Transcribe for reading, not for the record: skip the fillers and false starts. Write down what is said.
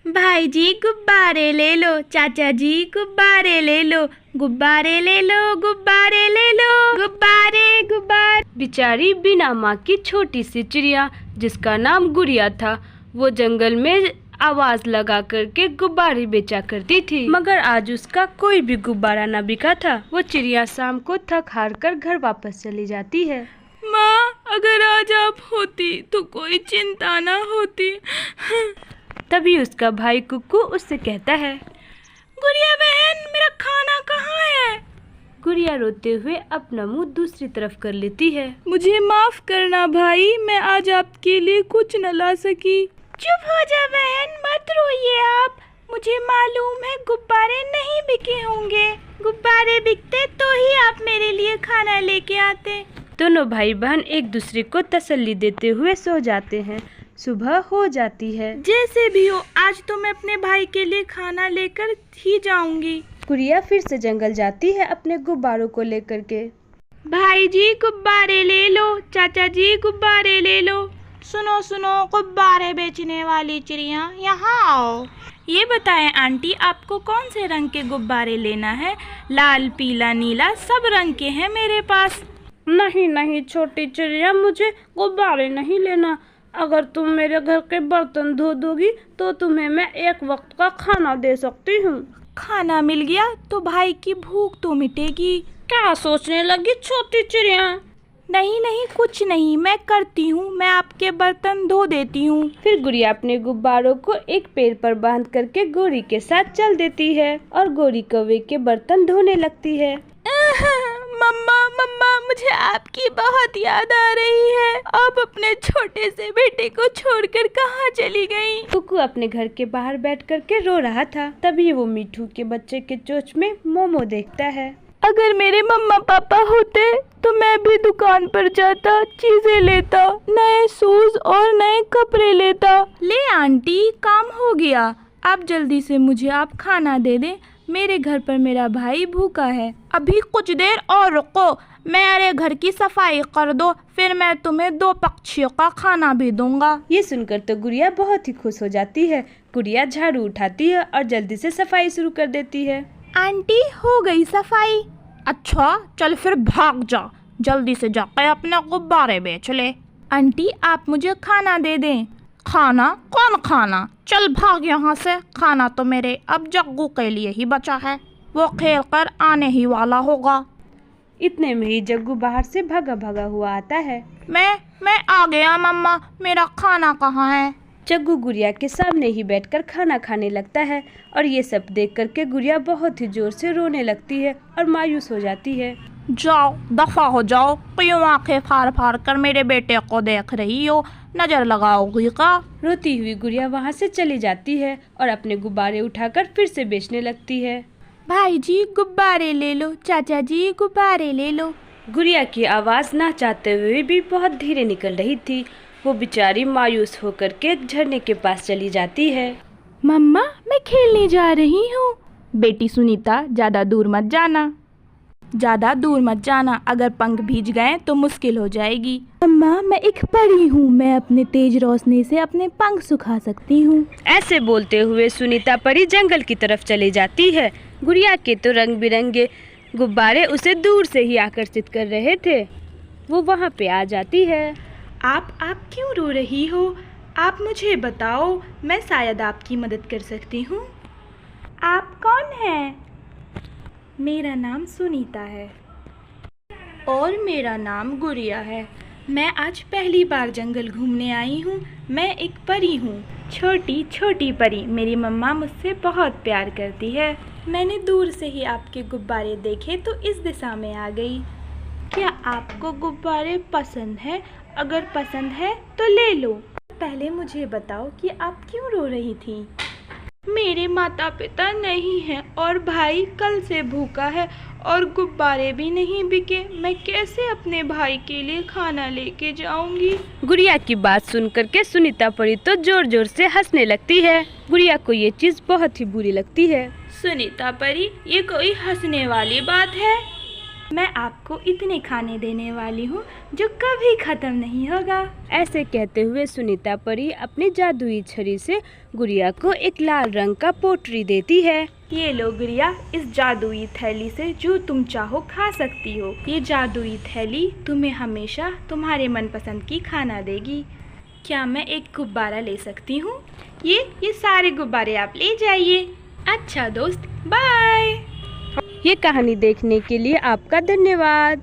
भाई जी गुब्बारे ले लो, चाचा जी गुब्बारे ले लो, गुब्बारे ले लो, गुब्बारे ले लो, गुब्बारे गुब्बारे। बेचारी बिना माँ की छोटी सी चिड़िया जिसका नाम गुड़िया था, वो जंगल में आवाज लगा करके गुब्बारे बेचा करती थी, मगर आज उसका कोई भी गुब्बारा न बिका था। वो चिड़िया शाम को थक हार कर घर वापस चली जाती है। माँ, अगर आज आप होती तो कोई चिंता ना होती। तभी उसका भाई कुक्कू उससे कहता है, गुड़िया बहन, मेरा खाना कहाँ है? गुड़िया रोते हुए अपना मुंह दूसरी तरफ कर लेती है। मुझे माफ करना भाई, मैं आज आपके लिए कुछ न ला सकी। चुप हो जा बहन, मत रोइए आप। मुझे मालूम है गुब्बारे नहीं बिके होंगे। गुब्बारे बिकते तो ही आप मेरे लिए खाना लेके आते। दोनों भाई बहन एक दूसरे को तसल्ली देते हुए सो जाते हैं। सुबह हो जाती है। जैसे भी हो, आज तो मैं अपने भाई के लिए खाना लेकर ही जाऊंगी। गुड़िया फिर से जंगल जाती है अपने गुब्बारों को लेकर के। भाई जी गुब्बारे ले लो, चाचा जी गुब्बारे ले लो। सुनो सुनो गुब्बारे बेचने वाली चिड़िया, यहाँ आओ। ये बताएं आंटी, आपको कौन से रंग के गुब्बारे लेना है? लाल, पीला, नीला, सब रंग के हैं मेरे पास। नहीं नहीं छोटी चिड़िया, मुझे गुब्बारे नहीं लेना। अगर तुम मेरे घर के बर्तन धो दोगी तो तुम्हें मैं एक वक्त का खाना दे सकती हूँ। खाना मिल गया तो भाई की भूख तो मिटेगी। क्या सोचने लगी छोटी चिड़िया? नहीं नहीं कुछ नहीं, मैं करती हूँ, मैं आपके बर्तन धो देती हूँ। फिर गुड़िया अपने गुब्बारों को एक पेड़ पर बांध करके गोरी के साथ चल देती है और गोरी कौवे के बर्तन धोने लगती है। मम्मा मम्मा, मुझे आपकी बहुत याद आ रही है। आप अपने छोटे से बेटे को छोड़कर कहाँ चली गई? कुक्कू अपने घर के बाहर बैठ करके रो रहा था। तभी वो मिठू के बच्चे के चोंच में मोमो देखता है। अगर मेरे मम्मा पापा होते तो मैं भी दुकान पर जाता, चीजें लेता, नए शूज और नए कपड़े लेता। ले आंटी, काम हो गया। आप जल्दी से मुझे आप खाना दे दें, मेरे घर पर मेरा भाई भूखा है। अभी कुछ देर और रुको, मेरे घर की सफाई कर दो, फिर मैं तुम्हें 2 पक्षियों का खाना भी दूंगा। ये सुनकर तो गुड़िया बहुत ही खुश हो जाती है। गुड़िया झाड़ू उठाती है और जल्दी से सफाई शुरू कर देती है। आंटी, हो गई सफाई। अच्छा, चल फिर भाग जा, जल्दी से जाकर अपने गुब्बारे बेच ले। आंटी, आप मुझे खाना दे दें। खाना? कौन खाना? चल भाग यहाँ से। खाना तो मेरे अब जग्गू के लिए ही बचा है, वो खेल कर आने ही वाला होगा। इतने में ही जग्गू बाहर से भागा भागा हुआ आता है। मैं आ गया मम्मा, मेरा खाना कहाँ है? जग्गू गुड़िया के सामने ही बैठकर खाना खाने लगता है और ये सब देख करके गुड़िया बहुत ही जोर से रोने लगती है और मायूस हो जाती है। जाओ, दफा हो जाओ, क्यों आंखें फाड़ फाड़ कर मेरे बेटे को देख रही हो? नजर लगाओगी का? रोती हुई गुड़िया वहाँ से चली जाती है और अपने गुब्बारे उठाकर फिर से बेचने लगती है। भाई जी गुब्बारे ले लो, चाचा जी गुब्बारे ले लो। गुड़िया की आवाज़ ना चाहते हुए भी बहुत धीरे निकल रही थी। वो बेचारी मायूस होकर के झरने के पास चली जाती है। मम्मा, मैं खेलने जा रही हूँ। बेटी सुनीता, ज़्यादा दूर मत जाना, ज़्यादा दूर मत जाना, अगर पंख भीज गए तो मुश्किल हो जाएगी। मम्मा, मैं एक परी हूँ, मैं अपने तेज रोशनी से अपने पंख सुखा सकती हूँ। ऐसे बोलते हुए सुनीता परी जंगल की तरफ चली जाती है। गुड़िया के तो रंग बिरंगे गुब्बारे उसे दूर से ही आकर्षित कर रहे थे। वो वहाँ पे आ जाती है। आप क्यों रो रही हो? आप मुझे बताओ, मैं शायद आपकी मदद कर सकती हूँ। आप कौन हैं? मेरा नाम सुनीता है और मेरा नाम गुड़िया है। मैं आज पहली बार जंगल घूमने आई हूँ। मैं एक परी हूँ, छोटी छोटी परी। मेरी मम्मा मुझसे बहुत प्यार करती है। मैंने दूर से ही आपके गुब्बारे देखे तो इस दिशा में आ गई। क्या आपको गुब्बारे पसंद है? अगर पसंद है तो ले लो। पहले मुझे बताओ कि आप क्यों रो रही थी? मेरे माता पिता नहीं हैं और भाई कल से भूखा है और गुब्बारे भी नहीं बिके। मैं कैसे अपने भाई के लिए खाना लेके जाऊंगी? गुड़िया की बात सुनकर के सुनीता परी तो जोर जोर से हंसने लगती है। गुड़िया को ये चीज बहुत ही बुरी लगती है। सुनीता परी, ये कोई हंसने वाली बात है? मैं आपको इतने खाने देने वाली हूँ जो कभी ख़त्म नहीं होगा। ऐसे कहते हुए सुनीता परी अपनी जादुई छड़ी से गुड़िया को एक लाल रंग का पोटली देती है। ये लो गुड़िया, इस जादुई थैली से जो तुम चाहो खा सकती हो। ये जादुई थैली तुम्हें हमेशा तुम्हारे मनपसंद की खाना देगी। क्या मैं एक गुब्बारा ले सकती हूँ? ये सारे गुब्बारे आप ले जाइए। अच्छा दोस्त, बाय। ये कहानी देखने के लिए आपका धन्यवाद।